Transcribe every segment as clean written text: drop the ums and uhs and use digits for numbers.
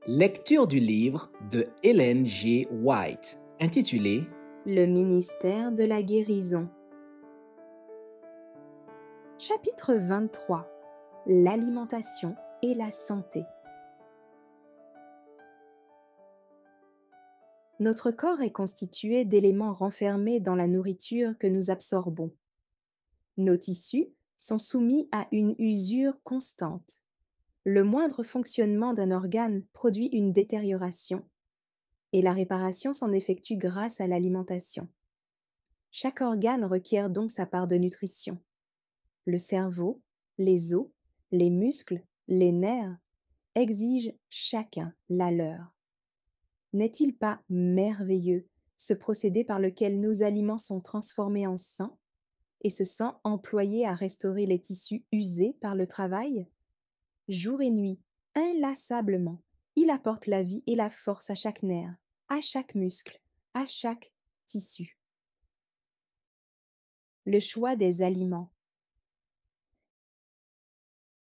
Lecture du livre de Ellen G. White, intitulé Le ministère de la guérison. Chapitre 23. L'alimentation et la santé. Notre corps est constitué d'éléments renfermés dans la nourriture que nous absorbons. Nos tissus sont soumis à une usure constante. Le moindre fonctionnement d'un organe produit une détérioration, et la réparation s'en effectue grâce à l'alimentation. Chaque organe requiert donc sa part de nutrition. Le cerveau, les os, les muscles, les nerfs exigent chacun la leur. N'est-il pas merveilleux ce procédé par lequel nos aliments sont transformés en sang et ce sang employé à restaurer les tissus usés par le travail? Jour et nuit, inlassablement, il apporte la vie et la force à chaque nerf, à chaque muscle, à chaque tissu. Le choix des aliments.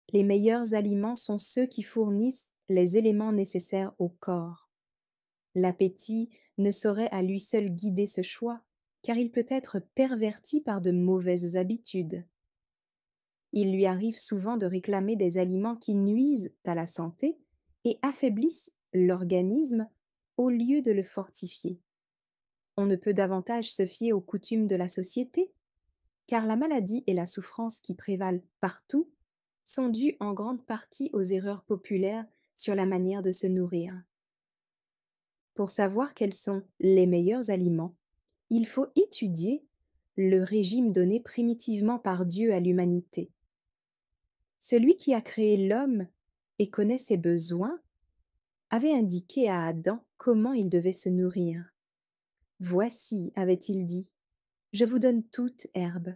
Les meilleurs aliments sont ceux qui fournissent les éléments nécessaires au corps. L'appétit ne saurait à lui seul guider ce choix, car il peut être perverti par de mauvaises habitudes. Il lui arrive souvent de réclamer des aliments qui nuisent à la santé et affaiblissent l'organisme au lieu de le fortifier. On ne peut davantage se fier aux coutumes de la société, car la maladie et la souffrance qui prévalent partout sont dues en grande partie aux erreurs populaires sur la manière de se nourrir. Pour savoir quels sont les meilleurs aliments, il faut étudier le régime donné primitivement par Dieu à l'humanité. Celui qui a créé l'homme et connaît ses besoins avait indiqué à Adam comment il devait se nourrir. « Voici, avait-il dit, je vous donne toute herbe,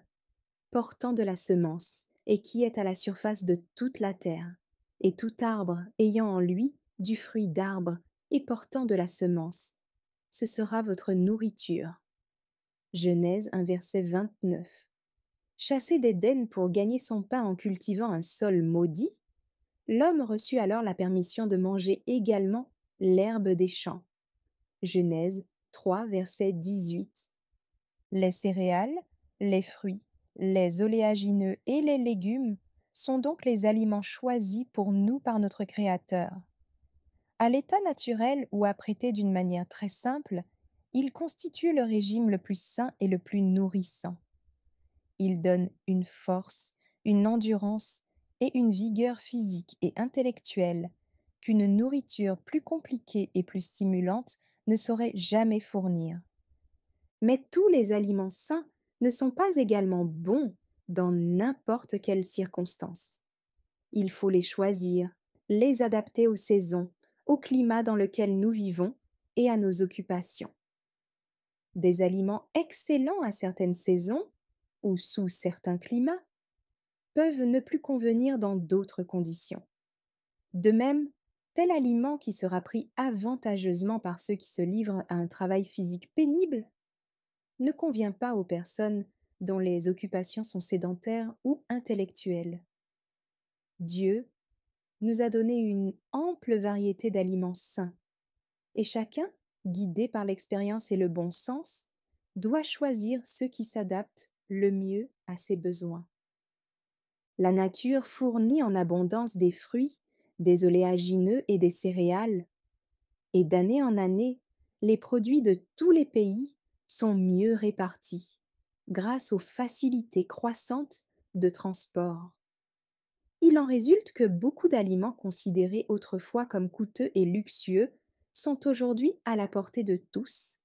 portant de la semence, et qui est à la surface de toute la terre, et tout arbre ayant en lui du fruit d'arbre et portant de la semence. Ce sera votre nourriture. » Genèse 1, verset 29. Chassé d'Éden pour gagner son pain en cultivant un sol maudit, l'homme reçut alors la permission de manger également l'herbe des champs. Genèse 3, verset 18. Les céréales, les fruits, les oléagineux et les légumes sont donc les aliments choisis pour nous par notre Créateur. À l'état naturel ou apprêté d'une manière très simple, ils constituent le régime le plus sain et le plus nourrissant. Ils donnent une force, une endurance et une vigueur physique et intellectuelle qu'une nourriture plus compliquée et plus stimulante ne saurait jamais fournir. Mais tous les aliments sains ne sont pas également bons dans n'importe quelle circonstance. Il faut les choisir, les adapter aux saisons, au climat dans lequel nous vivons et à nos occupations. Des aliments excellents à certaines saisons ou sous certains climats peuvent ne plus convenir dans d'autres conditions. De même, tel aliment qui sera pris avantageusement par ceux qui se livrent à un travail physique pénible ne convient pas aux personnes dont les occupations sont sédentaires ou intellectuelles. Dieu nous a donné une ample variété d'aliments sains, et chacun, guidé par l'expérience et le bon sens, doit choisir ceux qui s'adaptent le mieux à ses besoins. La nature fournit en abondance des fruits, des oléagineux et des céréales, et d'année en année, les produits de tous les pays sont mieux répartis, grâce aux facilités croissantes de transport. Il en résulte que beaucoup d'aliments considérés autrefois comme coûteux et luxueux sont aujourd'hui à la portée de tous.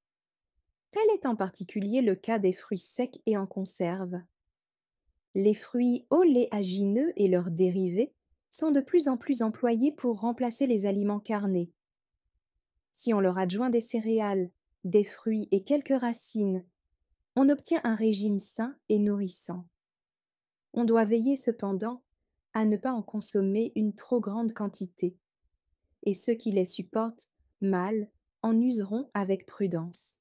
Tel est en particulier le cas des fruits secs et en conserve. Les fruits oléagineux et leurs dérivés sont de plus en plus employés pour remplacer les aliments carnés. Si on leur adjoint des céréales, des fruits et quelques racines, on obtient un régime sain et nourrissant. On doit veiller cependant à ne pas en consommer une trop grande quantité, et ceux qui les supportent mal en useront avec prudence.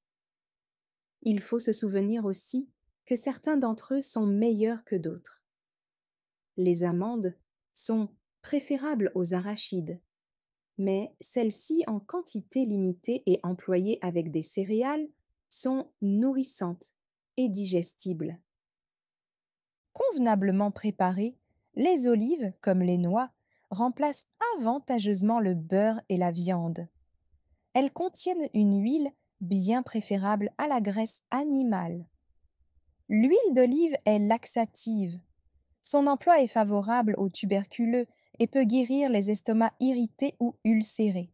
Il faut se souvenir aussi que certains d'entre eux sont meilleurs que d'autres. Les amandes sont préférables aux arachides. mais celles-ci en quantité limitée et employées avec des céréales sont nourrissantes et digestibles. Convenablement préparées, les olives, comme les noix, remplacent avantageusement le beurre et la viande. Elles contiennent une huile bien préférable à la graisse animale. L'huile d'olive est laxative. Son emploi est favorable aux tuberculeux et peut guérir les estomacs irrités ou ulcérés.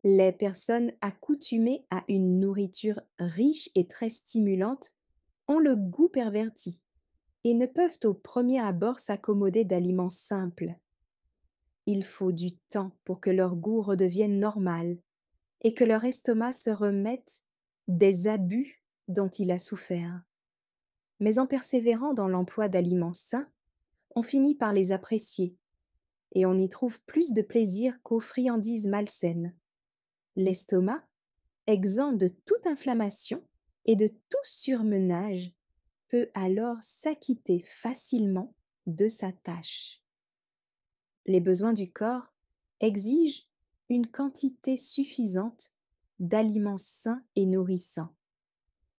Les personnes accoutumées à une nourriture riche et très stimulante ont le goût perverti et ne peuvent au premier abord s'accommoder d'aliments simples. Il faut du temps pour que leur goût redevienne normal et que leur estomac se remette des abus dont il a souffert. Mais en persévérant dans l'emploi d'aliments sains, on finit par les apprécier et on y trouve plus de plaisir qu'aux friandises malsaines. L'estomac, exempt de toute inflammation et de tout surmenage, peut alors s'acquitter facilement de sa tâche. Les besoins du corps exigent une quantité suffisante d'aliments sains et nourrissants.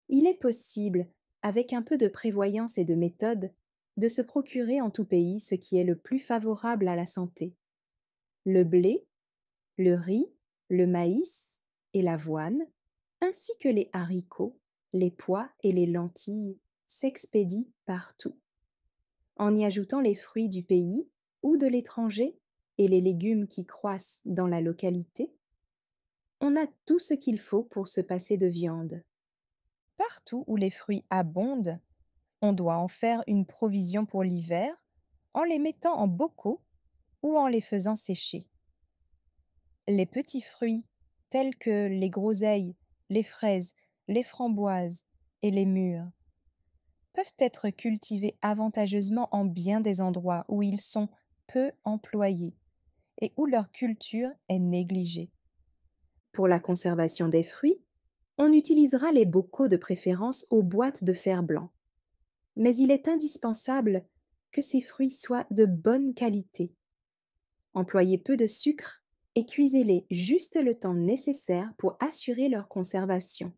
Il est possible, avec un peu de prévoyance et de méthode, de se procurer en tout pays ce qui est le plus favorable à la santé. Le blé, le riz, le maïs et l'avoine, ainsi que les haricots, les pois et les lentilles, s'expédient partout. En y ajoutant les fruits du pays ou de l'étranger et les légumes qui croissent dans la localité, on a tout ce qu'il faut pour se passer de viande. Partout où les fruits abondent, on doit en faire une provision pour l'hiver en les mettant en bocaux ou en les faisant sécher. Les petits fruits, tels que les groseilles, les fraises, les framboises et les mûres, peuvent être cultivés avantageusement en bien des endroits où ils sont peu employés et où leur culture est négligée. Pour la conservation des fruits, on utilisera les bocaux de préférence aux boîtes de fer blanc. Mais il est indispensable que ces fruits soient de bonne qualité. Employez peu de sucre et cuisez-les juste le temps nécessaire pour assurer leur conservation.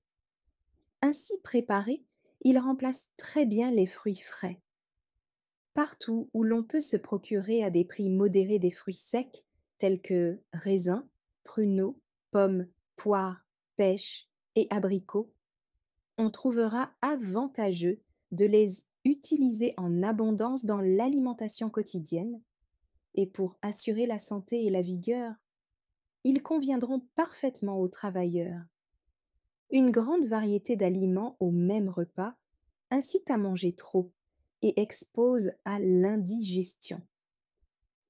Ainsi préparés, ils remplacent très bien les fruits frais. Partout où l'on peut se procurer à des prix modérés des fruits secs, tels que raisins, pruneaux, pommes, poires, pêches et abricots, on trouvera avantageux de les utiliser en abondance dans l'alimentation quotidienne, et pour assurer la santé et la vigueur, ils conviendront parfaitement aux travailleurs. Une grande variété d'aliments au même repas incite à manger trop et expose à l'indigestion.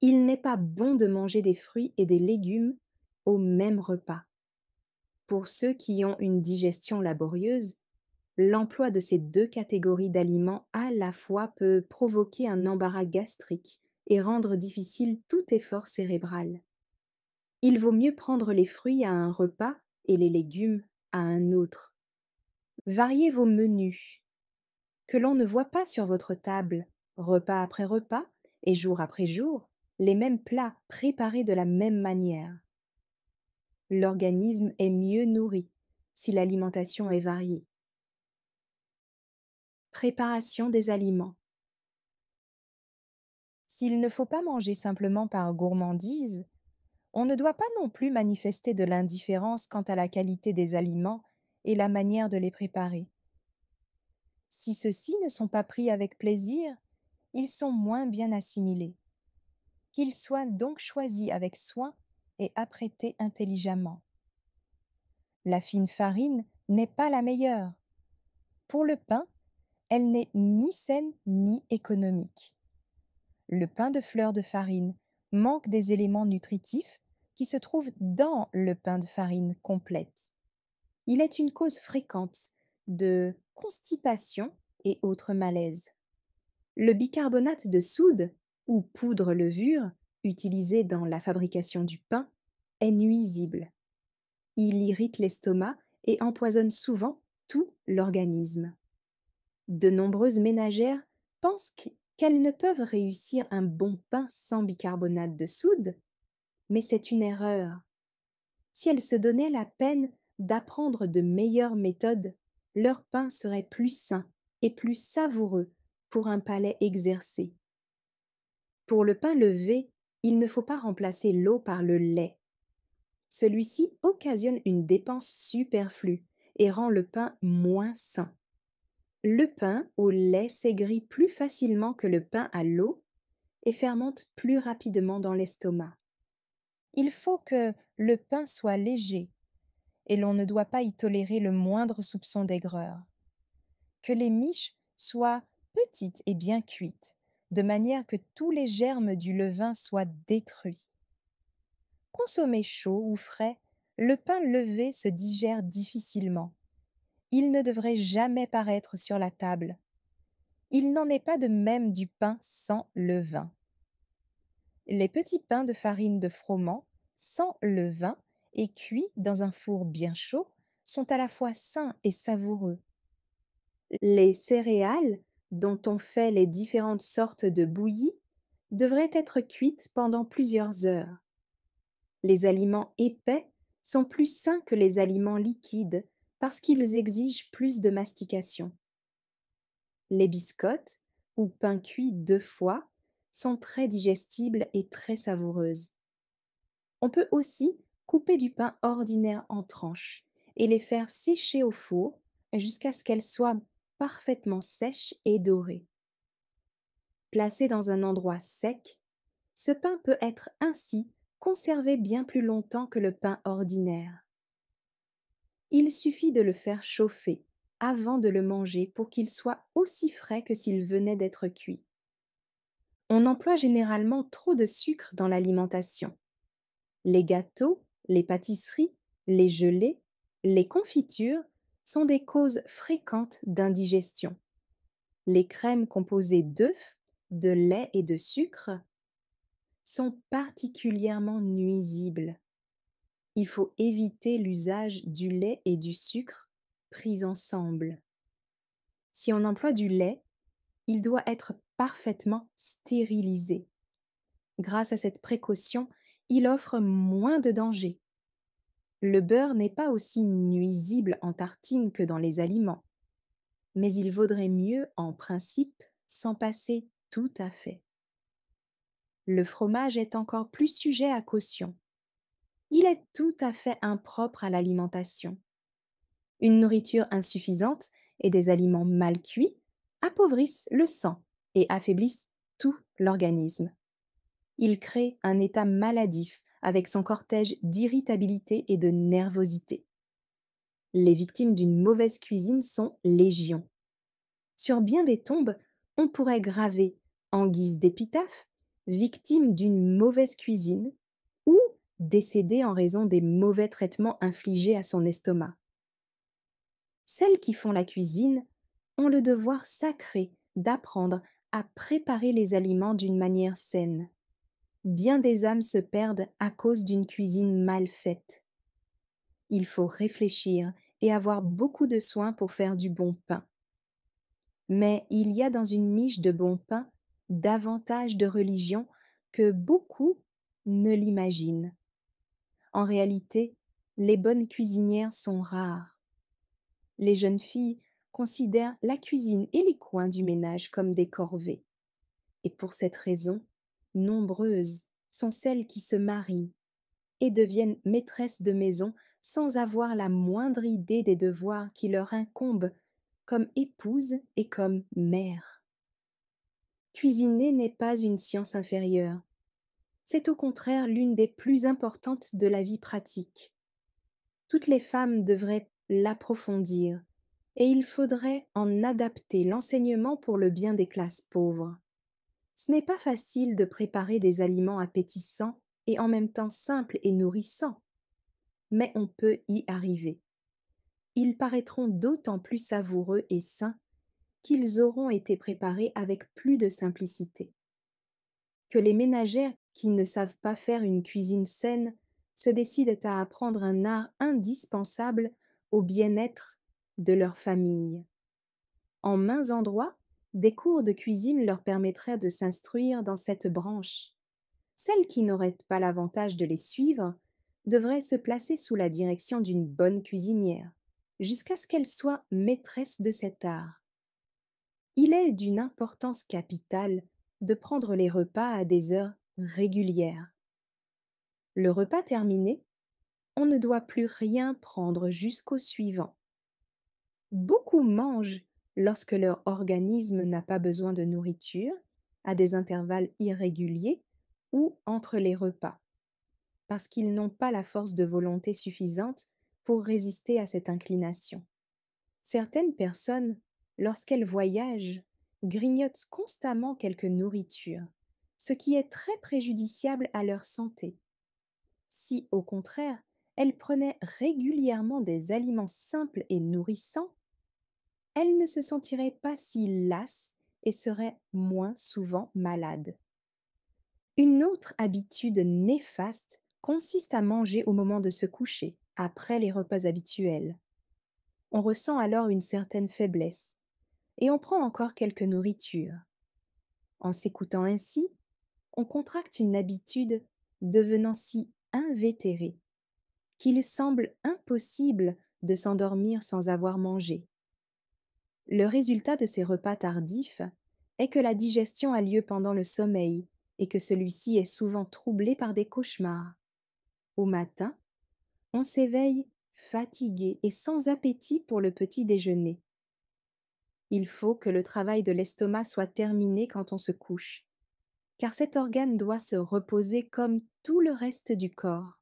Il n'est pas bon de manger des fruits et des légumes au même repas. Pour ceux qui ont une digestion laborieuse, l'emploi de ces deux catégories d'aliments à la fois peut provoquer un embarras gastrique et rendre difficile tout effort cérébral. Il vaut mieux prendre les fruits à un repas et les légumes à un autre. Variez vos menus. Que l'on ne voit pas sur votre table, repas après repas et jour après jour, les mêmes plats préparés de la même manière. L'organisme est mieux nourri si l'alimentation est variée. Préparation des aliments. S'il ne faut pas manger simplement par gourmandise, on ne doit pas non plus manifester de l'indifférence quant à la qualité des aliments et la manière de les préparer. Si ceux-ci ne sont pas pris avec plaisir, ils sont moins bien assimilés. Qu'ils soient donc choisis avec soin et apprêtés intelligemment. La fine farine n'est pas la meilleure. Pour le pain, elle n'est ni saine ni économique. Le pain de fleur de farine manque des éléments nutritifs qui se trouvent dans le pain de farine complète. Il est une cause fréquente de constipation et autres malaises. Le bicarbonate de soude, ou poudre levure, utilisé dans la fabrication du pain, est nuisible. Il irrite l'estomac et empoisonne souvent tout l'organisme. De nombreuses ménagères pensent qu'elles ne peuvent réussir un bon pain sans bicarbonate de soude, mais c'est une erreur. Si elles se donnaient la peine d'apprendre de meilleures méthodes, leur pain serait plus sain et plus savoureux pour un palais exercé. Pour le pain levé, il ne faut pas remplacer l'eau par le lait. Celui-ci occasionne une dépense superflue et rend le pain moins sain. Le pain au lait s'aigrit plus facilement que le pain à l'eau et fermente plus rapidement dans l'estomac. Il faut que le pain soit léger et l'on ne doit pas y tolérer le moindre soupçon d'aigreur. Que les miches soient petites et bien cuites, de manière que tous les germes du levain soient détruits. Consommé chaud ou frais, le pain levé se digère difficilement. Il ne devrait jamais paraître sur la table. Il n'en est pas de même du pain sans levain. Les petits pains de farine de froment, sans levain et cuits dans un four bien chaud, sont à la fois sains et savoureux. Les céréales, dont on fait les différentes sortes de bouillies, devraient être cuites pendant plusieurs heures. Les aliments épais sont plus sains que les aliments liquides parce qu'ils exigent plus de mastication. Les biscottes, ou pains cuits 2 fois, sont très digestibles et très savoureuses. On peut aussi couper du pain ordinaire en tranches et les faire sécher au four jusqu'à ce qu'elles soient parfaitement sèches et dorées. Placé dans un endroit sec, ce pain peut être ainsi conservé bien plus longtemps que le pain ordinaire. Il suffit de le faire chauffer avant de le manger pour qu'il soit aussi frais que s'il venait d'être cuit. On emploie généralement trop de sucre dans l'alimentation. Les gâteaux, les pâtisseries, les gelées, les confitures sont des causes fréquentes d'indigestion. Les crèmes composées d'œufs, de lait et de sucre sont particulièrement nuisibles. Il faut éviter l'usage du lait et du sucre pris ensemble. Si on emploie du lait, il doit être parfaitement stérilisé. Grâce à cette précaution, il offre moins de dangers. Le beurre n'est pas aussi nuisible en tartine que dans les aliments, mais il vaudrait mieux, en principe, s'en passer tout à fait. Le fromage est encore plus sujet à caution. Il est tout à fait impropre à l'alimentation. Une nourriture insuffisante et des aliments mal cuits appauvrissent le sang et affaiblissent tout l'organisme. Il crée un état maladif avec son cortège d'irritabilité et de nervosité. Les victimes d'une mauvaise cuisine sont légion. Sur bien des tombes, on pourrait graver, en guise d'épitaphe, victime d'une mauvaise cuisine ou décédée en raison des mauvais traitements infligés à son estomac. Celles qui font la cuisine ont le devoir sacré d'apprendre à préparer les aliments d'une manière saine. Bien des âmes se perdent à cause d'une cuisine mal faite. Il faut réfléchir et avoir beaucoup de soin pour faire du bon pain. Mais il y a dans une miche de bon pain davantage de religion que beaucoup ne l'imaginent. En réalité, les bonnes cuisinières sont rares. Les jeunes filles considèrent la cuisine et les coins du ménage comme des corvées. Et pour cette raison, nombreuses sont celles qui se marient et deviennent maîtresses de maison sans avoir la moindre idée des devoirs qui leur incombent comme épouse et comme mère. Cuisiner n'est pas une science inférieure. C'est au contraire l'une des plus importantes de la vie pratique. Toutes les femmes devraient l'approfondir, et il faudrait en adapter l'enseignement pour le bien des classes pauvres. Ce n'est pas facile de préparer des aliments appétissants et en même temps simples et nourrissants, mais on peut y arriver. Ils paraîtront d'autant plus savoureux et sains qu'ils auront été préparés avec plus de simplicité. Que les ménagères qui ne savent pas faire une cuisine saine se décident à apprendre un art indispensable au bien-être de leur famille. En maints endroits, des cours de cuisine leur permettraient de s'instruire dans cette branche. Celles qui n'auraient pas l'avantage de les suivre devraient se placer sous la direction d'une bonne cuisinière, jusqu'à ce qu'elle soit maîtresse de cet art. Il est d'une importance capitale de prendre les repas à des heures régulières. Le repas terminé, on ne doit plus rien prendre jusqu'au suivant. Beaucoup mangent lorsque leur organisme n'a pas besoin de nourriture, à des intervalles irréguliers ou entre les repas, parce qu'ils n'ont pas la force de volonté suffisante pour résister à cette inclination. Certaines personnes, lorsqu'elles voyagent, grignotent constamment quelque nourriture, ce qui est très préjudiciable à leur santé. Si, au contraire, elles prenaient régulièrement des aliments simples et nourrissants, elles ne se sentiraient pas si lasses et seraient moins souvent malades. Une autre habitude néfaste consiste à manger au moment de se coucher, après les repas habituels. On ressent alors une certaine faiblesse, et on prend encore quelque nourriture. En s'écoutant ainsi, on contracte une habitude devenant si invétérée qu'il semble impossible de s'endormir sans avoir mangé. Le résultat de ces repas tardifs est que la digestion a lieu pendant le sommeil et que celui-ci est souvent troublé par des cauchemars. Au matin, on s'éveille fatigué et sans appétit pour le petit déjeuner. Il faut que le travail de l'estomac soit terminé quand on se couche, car cet organe doit se reposer comme tout le reste du corps.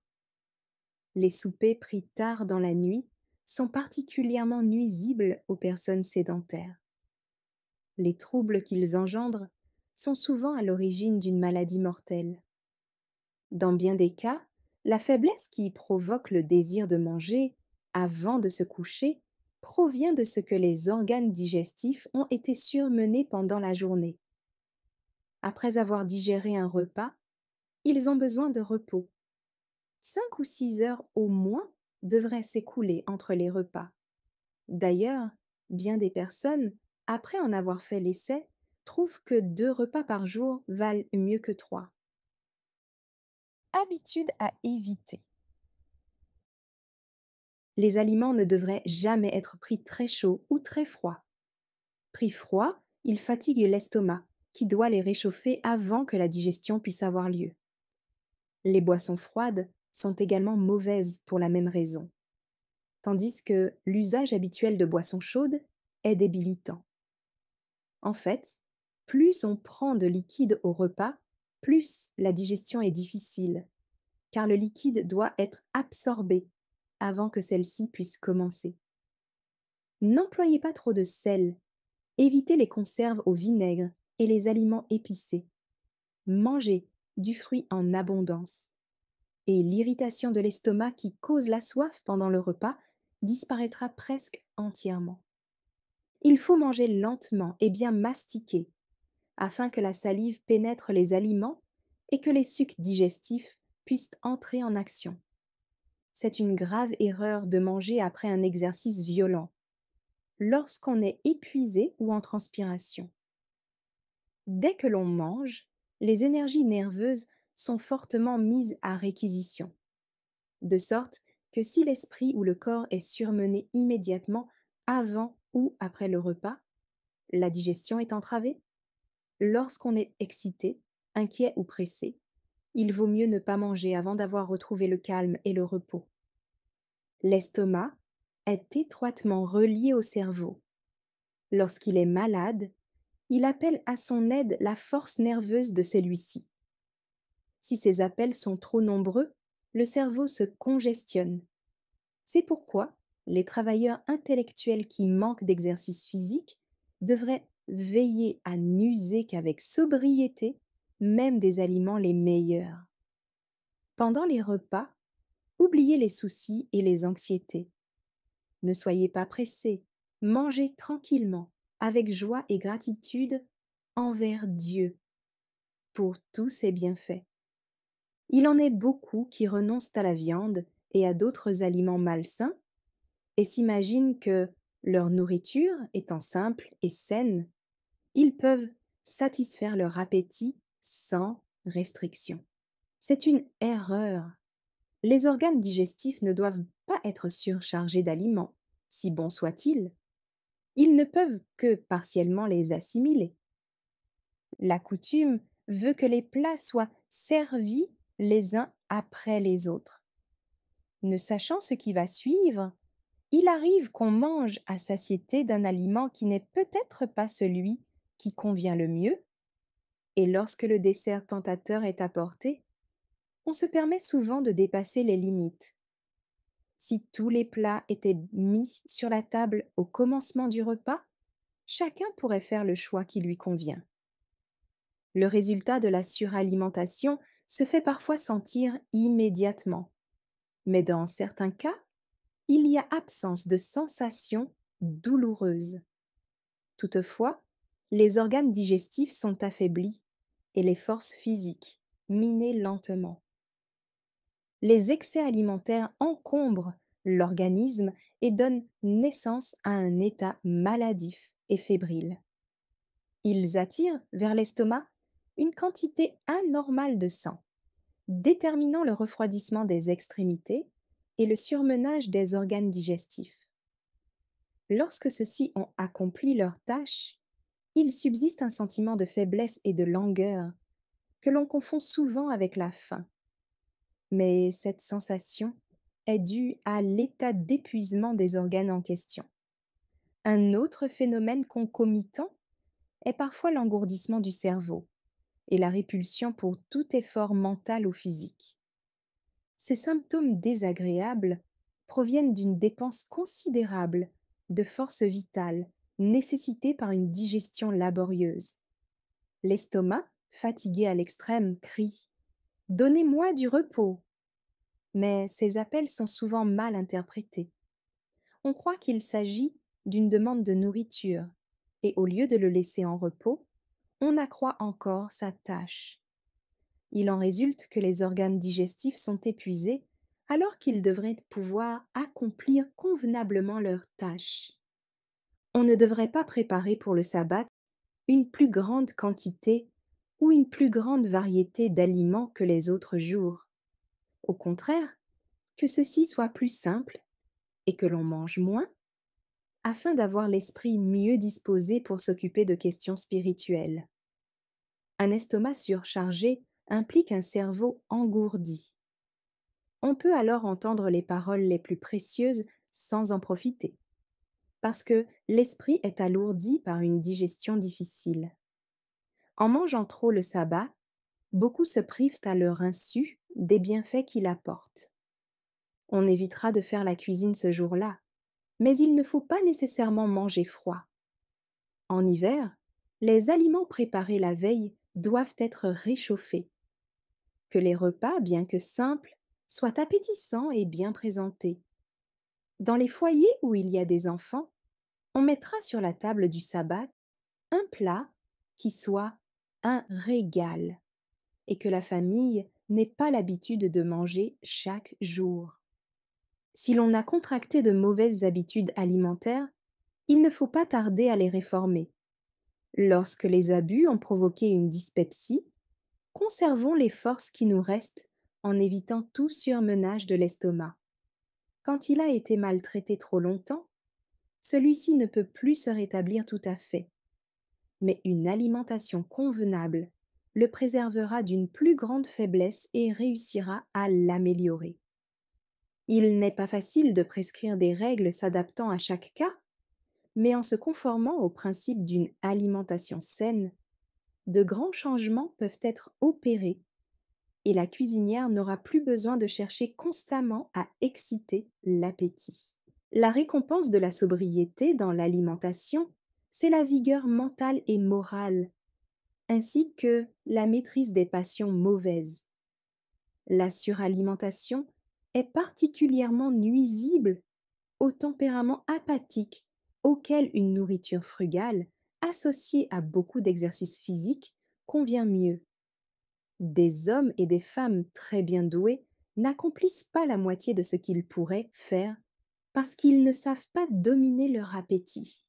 Les soupers pris tard dans la nuit sont particulièrement nuisibles aux personnes sédentaires. Les troubles qu'ils engendrent sont souvent à l'origine d'une maladie mortelle. Dans bien des cas, la faiblesse qui provoque le désir de manger avant de se coucher provient de ce que les organes digestifs ont été surmenés pendant la journée. Après avoir digéré un repas, ils ont besoin de repos. 5 ou 6 heures au moins devraient s'écouler entre les repas. D'ailleurs, bien des personnes, après en avoir fait l'essai, trouvent que 2 repas par jour valent mieux que 3. Habitude à éviter. Les aliments ne devraient jamais être pris très chauds ou très froids. Pris froids, ils fatiguent l'estomac, qui doit les réchauffer avant que la digestion puisse avoir lieu. Les boissons froides sont également mauvaises pour la même raison, tandis que l'usage habituel de boissons chaudes est débilitant. En fait, plus on prend de liquide au repas, plus la digestion est difficile, car le liquide doit être absorbé avant que celle-ci puisse commencer. N'employez pas trop de sel, évitez les conserves au vinaigre et les aliments épicés. Mangez du fruit en abondance. Et l'irritation de l'estomac qui cause la soif pendant le repas disparaîtra presque entièrement. Il faut manger lentement et bien mastiquer, afin que la salive pénètre les aliments et que les sucs digestifs puissent entrer en action. C'est une grave erreur de manger après un exercice violent, lorsqu'on est épuisé ou en transpiration. Dès que l'on mange, les énergies nerveuses sont fortement mises à réquisition, de sorte que si l'esprit ou le corps est surmené immédiatement avant ou après le repas, la digestion est entravée. Lorsqu'on est excité, inquiet ou pressé, il vaut mieux ne pas manger avant d'avoir retrouvé le calme et le repos. L'estomac est étroitement relié au cerveau. Lorsqu'il est malade, il appelle à son aide la force nerveuse de celui-ci. Si ces appels sont trop nombreux, le cerveau se congestionne. C'est pourquoi les travailleurs intellectuels qui manquent d'exercice physique devraient veiller à n'user qu'avec sobriété, même des aliments les meilleurs. Pendant les repas, oubliez les soucis et les anxiétés. Ne soyez pas pressés, mangez tranquillement, avec joie et gratitude envers Dieu pour tous ses bienfaits. Il en est beaucoup qui renoncent à la viande et à d'autres aliments malsains et s'imaginent que, leur nourriture étant simple et saine, ils peuvent satisfaire leur appétit sans restriction. C'est une erreur. Les organes digestifs ne doivent pas être surchargés d'aliments, si bons soient-ils. Ils ne peuvent que partiellement les assimiler. La coutume veut que les plats soient servis les uns après les autres. Ne sachant ce qui va suivre, il arrive qu'on mange à satiété d'un aliment qui n'est peut-être pas celui qui convient le mieux, et lorsque le dessert tentateur est apporté, on se permet souvent de dépasser les limites. Si tous les plats étaient mis sur la table au commencement du repas, chacun pourrait faire le choix qui lui convient. Le résultat de la suralimentation se fait parfois sentir immédiatement, mais dans certains cas, il y a absence de sensations douloureuses. Toutefois, les organes digestifs sont affaiblis et les forces physiques minées lentement. Les excès alimentaires encombrent l'organisme et donnent naissance à un état maladif et fébrile. Ils attirent vers l'estomac une quantité anormale de sang, déterminant le refroidissement des extrémités et le surmenage des organes digestifs. Lorsque ceux-ci ont accompli leur tâche, il subsiste un sentiment de faiblesse et de langueur que l'on confond souvent avec la faim. Mais cette sensation est due à l'état d'épuisement des organes en question. Un autre phénomène concomitant est parfois l'engourdissement du cerveau et la répulsion pour tout effort mental ou physique. Ces symptômes désagréables proviennent d'une dépense considérable de force vitale nécessitée par une digestion laborieuse. L'estomac, fatigué à l'extrême, crie « Donnez-moi du repos !» Mais ces appels sont souvent mal interprétés. On croit qu'il s'agit d'une demande de nourriture, et au lieu de le laisser en repos, on accroît encore sa tâche. Il en résulte que les organes digestifs sont épuisés alors qu'ils devraient pouvoir accomplir convenablement leur tâche. On ne devrait pas préparer pour le sabbat une plus grande quantité ou une plus grande variété d'aliments que les autres jours. Au contraire, que ceci soit plus simple et que l'on mange moins, afin d'avoir l'esprit mieux disposé pour s'occuper de questions spirituelles. Un estomac surchargé implique un cerveau engourdi. On peut alors entendre les paroles les plus précieuses sans en profiter, parce que l'esprit est alourdi par une digestion difficile. En mangeant trop le sabbat, beaucoup se privent à leur insu des bienfaits qu'il apporte. On évitera de faire la cuisine ce jour-là, mais il ne faut pas nécessairement manger froid. En hiver, les aliments préparés la veille doivent être réchauffés. Que les repas, bien que simples, soient appétissants et bien présentés. Dans les foyers où il y a des enfants, on mettra sur la table du sabbat un plat qui soit un régal et que la famille n'ait pas l'habitude de manger chaque jour. Si l'on a contracté de mauvaises habitudes alimentaires, il ne faut pas tarder à les réformer. Lorsque les abus ont provoqué une dyspepsie, conservons les forces qui nous restent en évitant tout surmenage de l'estomac. Quand il a été maltraité trop longtemps, celui-ci ne peut plus se rétablir tout à fait. Mais une alimentation convenable le préservera d'une plus grande faiblesse et réussira à l'améliorer. Il n'est pas facile de prescrire des règles s'adaptant à chaque cas, mais en se conformant au principe d'une alimentation saine, de grands changements peuvent être opérés et la cuisinière n'aura plus besoin de chercher constamment à exciter l'appétit. La récompense de la sobriété dans l'alimentation, c'est la vigueur mentale et morale, ainsi que la maîtrise des passions mauvaises. La suralimentation est particulièrement nuisible au tempérament apathique auquel une nourriture frugale, associée à beaucoup d'exercices physiques, convient mieux. Des hommes et des femmes très bien doués n'accomplissent pas la moitié de ce qu'ils pourraient faire parce qu'ils ne savent pas dominer leur appétit.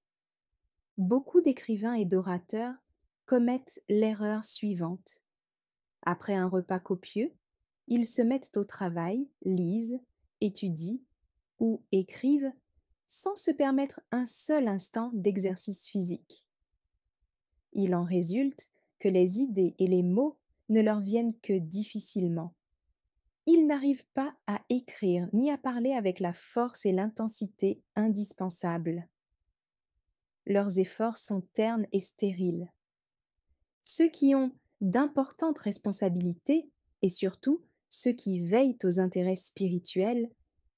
Beaucoup d'écrivains et d'orateurs commettent l'erreur suivante. Après un repas copieux, Ils se mettent au travail, lisent, étudient ou écrivent sans se permettre un seul instant d'exercice physique. Il en résulte que les idées et les mots ne leur viennent que difficilement. Ils n'arrivent pas à écrire ni à parler avec la force et l'intensité indispensables. Leurs efforts sont ternes et stériles. Ceux qui ont d'importantes responsabilités, et surtout ceux qui veillent aux intérêts spirituels,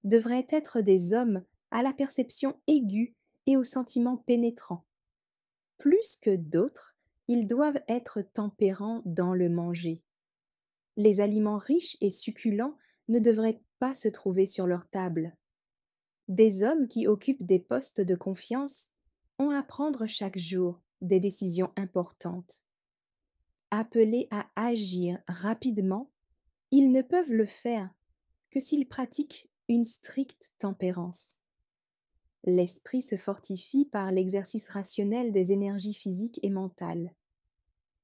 devraient être des hommes à la perception aiguë et aux sentiments pénétrants. Plus que d'autres, ils doivent être tempérants dans le manger. Les aliments riches et succulents ne devraient pas se trouver sur leur table. Des hommes qui occupent des postes de confiance ont à prendre chaque jour des décisions importantes. Appelés à agir rapidement, ils ne peuvent le faire que s'ils pratiquent une stricte tempérance. L'esprit se fortifie par l'exercice rationnel des énergies physiques et mentales.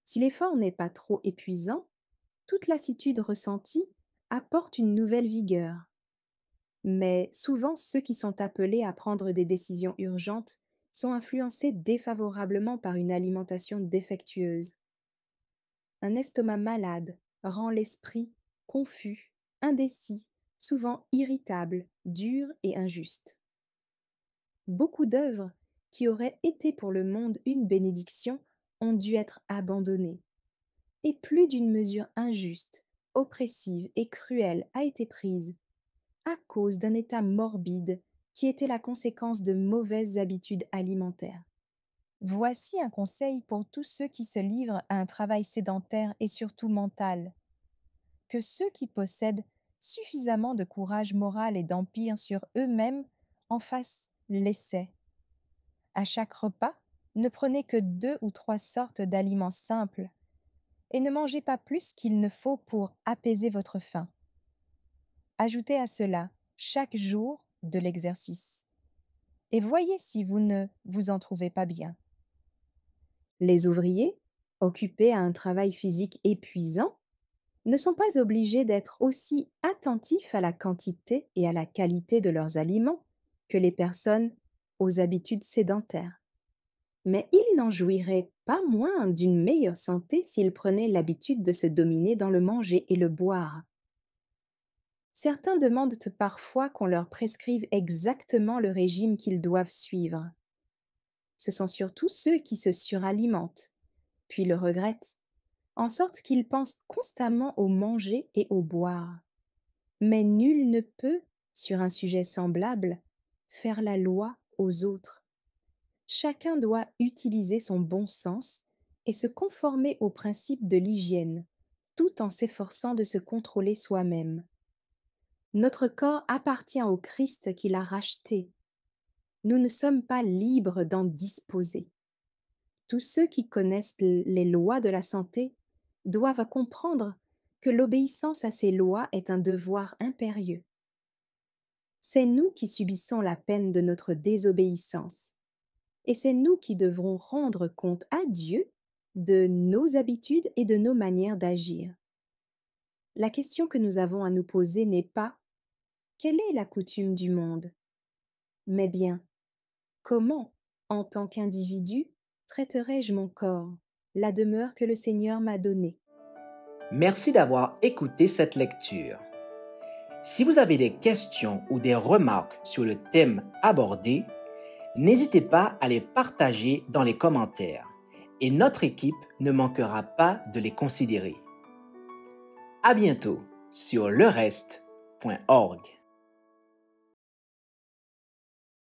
Si l'effort n'est pas trop épuisant, toute lassitude ressentie apporte une nouvelle vigueur. Mais souvent, ceux qui sont appelés à prendre des décisions urgentes sont influencés défavorablement par une alimentation défectueuse. Un estomac malade rend l'esprit confus, indécis, souvent irritable, dur et injuste. Beaucoup d'œuvres qui auraient été pour le monde une bénédiction ont dû être abandonnées. Et plus d'une mesure injuste, oppressive et cruelle a été prise à cause d'un état morbide qui était la conséquence de mauvaises habitudes alimentaires. Voici un conseil pour tous ceux qui se livrent à un travail sédentaire et surtout mental. Que ceux qui possèdent suffisamment de courage moral et d'empire sur eux-mêmes en fassent l'essai. À chaque repas, ne prenez que 2 ou 3 sortes d'aliments simples et ne mangez pas plus qu'il ne faut pour apaiser votre faim. Ajoutez à cela chaque jour de l'exercice et voyez si vous ne vous en trouvez pas bien. Les ouvriers, occupés à un travail physique épuisant, ne sont pas obligés d'être aussi attentifs à la quantité et à la qualité de leurs aliments que les personnes aux habitudes sédentaires. Mais ils n'en jouiraient pas moins d'une meilleure santé s'ils prenaient l'habitude de se dominer dans le manger et le boire. Certains demandent parfois qu'on leur prescrive exactement le régime qu'ils doivent suivre. Ce sont surtout ceux qui se suralimentent, puis le regrettent, en sorte qu'ils pensent constamment au manger et au boire. Mais nul ne peut, sur un sujet semblable, faire la loi aux autres. Chacun doit utiliser son bon sens et se conformer aux principes de l'hygiène, tout en s'efforçant de se contrôler soi-même. Notre corps appartient au Christ qui l'a racheté. Nous ne sommes pas libres d'en disposer. Tous ceux qui connaissent les lois de la santé doivent comprendre que l'obéissance à ces lois est un devoir impérieux. C'est nous qui subissons la peine de notre désobéissance, et c'est nous qui devrons rendre compte à Dieu de nos habitudes et de nos manières d'agir. La question que nous avons à nous poser n'est pas « Quelle est la coutume du monde ?» mais bien « Comment, en tant qu'individu, traiterai-je mon corps, la demeure que le Seigneur m'a donnée ?» Merci d'avoir écouté cette lecture. Si vous avez des questions ou des remarques sur le thème abordé, n'hésitez pas à les partager dans les commentaires et notre équipe ne manquera pas de les considérer. À bientôt sur lereste.org.